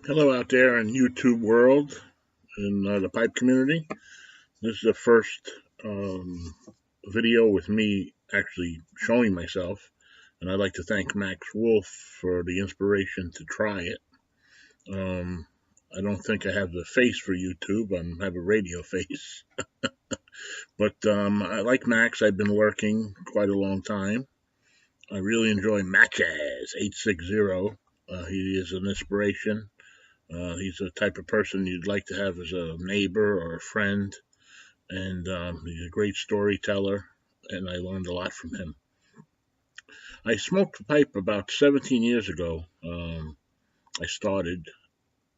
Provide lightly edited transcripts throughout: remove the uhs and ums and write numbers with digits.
Hello out there in YouTube world in the pipe community. This is the first um, video with me actually showing myself, and I'd like to thank Max Wolf for the inspiration to try it. Um, I don't think I have the face for YouTube. I have a radio face, but I like Max. I've been working quite a long time. I really enjoy Matchaz 860. He is an inspiration. He's the type of person you'd like to have as a neighbor or a friend, and he's a great storyteller, and I learned a lot from him. I smoked a pipe about 17 years ago. I started,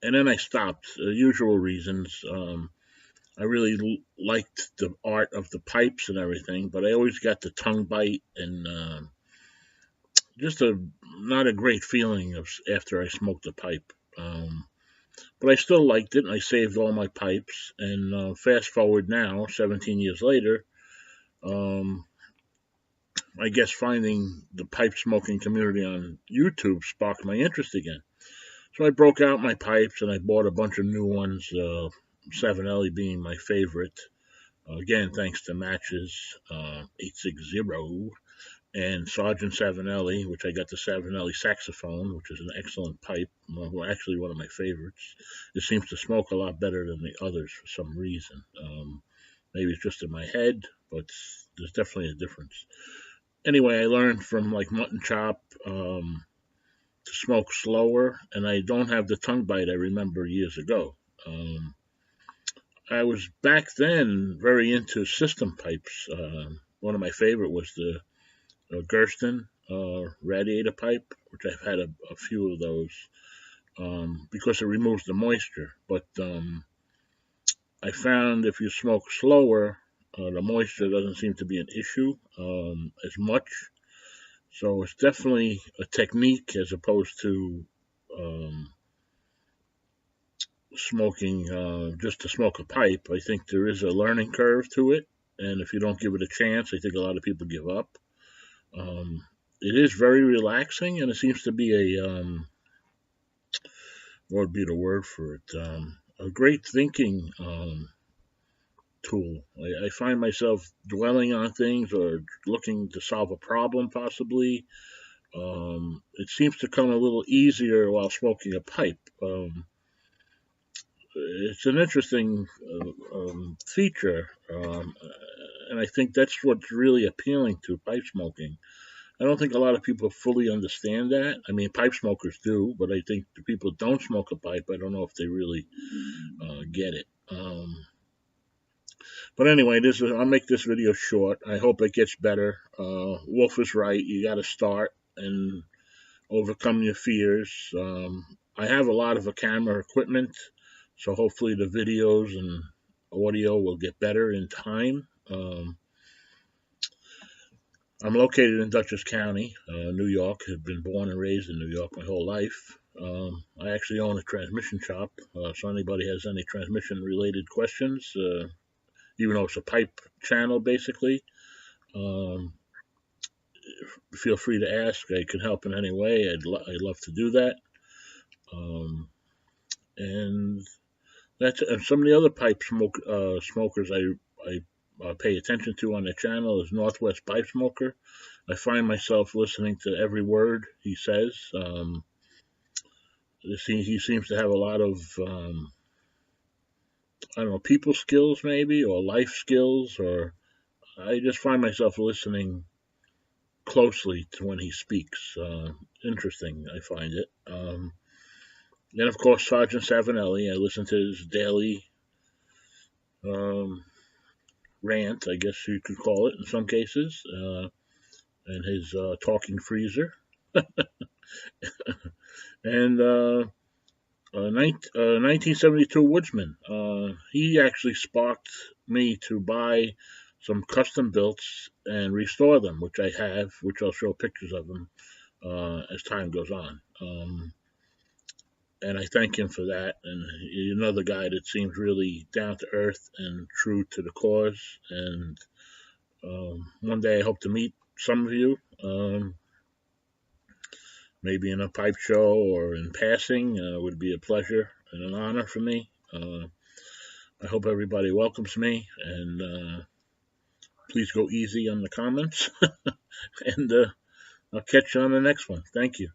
and then I stopped. Usual reasons. I really liked the art of the pipes and everything, but I always got the tongue bite and just a not a great feeling of after I smoked a pipe. But I still liked it, and I saved all my pipes. And fast forward now, 17 years later, um, I guess finding the pipe smoking community on YouTube sparked my interest again. So I broke out my pipes and I bought a bunch of new ones, 7L being my favorite. Again, thanks to Matches 860 and Sergeant Savinelli, which I got the Savinelli saxophone, which is an excellent pipe, well, actually one of my favorites. It seems to smoke a lot better than the others for some reason. Maybe it's just in my head, but there's definitely a difference. Anyway, I learned from like Mutton Chop to smoke slower, and I don't have the tongue bite I remember years ago. Um, I was back then very into system pipes. One of my favorite was the Gersten radiator pipe, which I've had a few of those because it removes the moisture. But I found if you smoke slower, the moisture doesn't seem to be an issue as much. So it's definitely a technique as opposed to um, smoking just to smoke a pipe. I think there is a learning curve to it, and if you don't give it a chance, I think a lot of people give up. Um, it is very relaxing, and it seems to be a what would be the word for it? A great thinking tool. I find myself dwelling on things or looking to solve a problem, possibly. It seems to come a little easier while smoking a pipe. It's an interesting feature, and I think that's what's really appealing to pipe smoking. I don't think a lot of people fully understand that. I mean, pipe smokers do, but I think the people who don't smoke a pipe, I don't know if they really get it. But anyway, I'll make this video short. I hope it gets better. Wolf is right. You got to start and overcome your fears. I have a lot of a camera equipment, so hopefully the videos and audio will get better in time. I'm located in Dutchess County, New York. I've been born and raised in New York my whole life. I actually own a transmission shop, so anybody has any transmission related questions, even though it's a pipe channel basically, um, feel free to ask. I can help in any way. I'd love to do that. Um, and that's some of the other smokers I pay attention to on the channel is Northwest Pipe Smoker. I find myself listening to every word he says. He seems to have a lot of I don't know, people skills maybe, or life skills, or I just find myself listening closely to when he speaks. Interesting, I find it. Then, of course, Sergeant Savinelli. I listen to his daily um, rant, I guess you could call it in some cases, and his talking freezer. And 1972 Woodsman. He actually sparked me to buy some custom builts and restore them, which I have, which I'll show pictures of them as time goes on. And I thank him for that. And he's another guy that seems really down to earth and true to the cause. And one day I hope to meet some of you. maybe in a pipe show or in passing. Would be a pleasure and an honor for me. I hope everybody welcomes me, and please go easy on the comments. And I'll catch you on the next one. Thank you.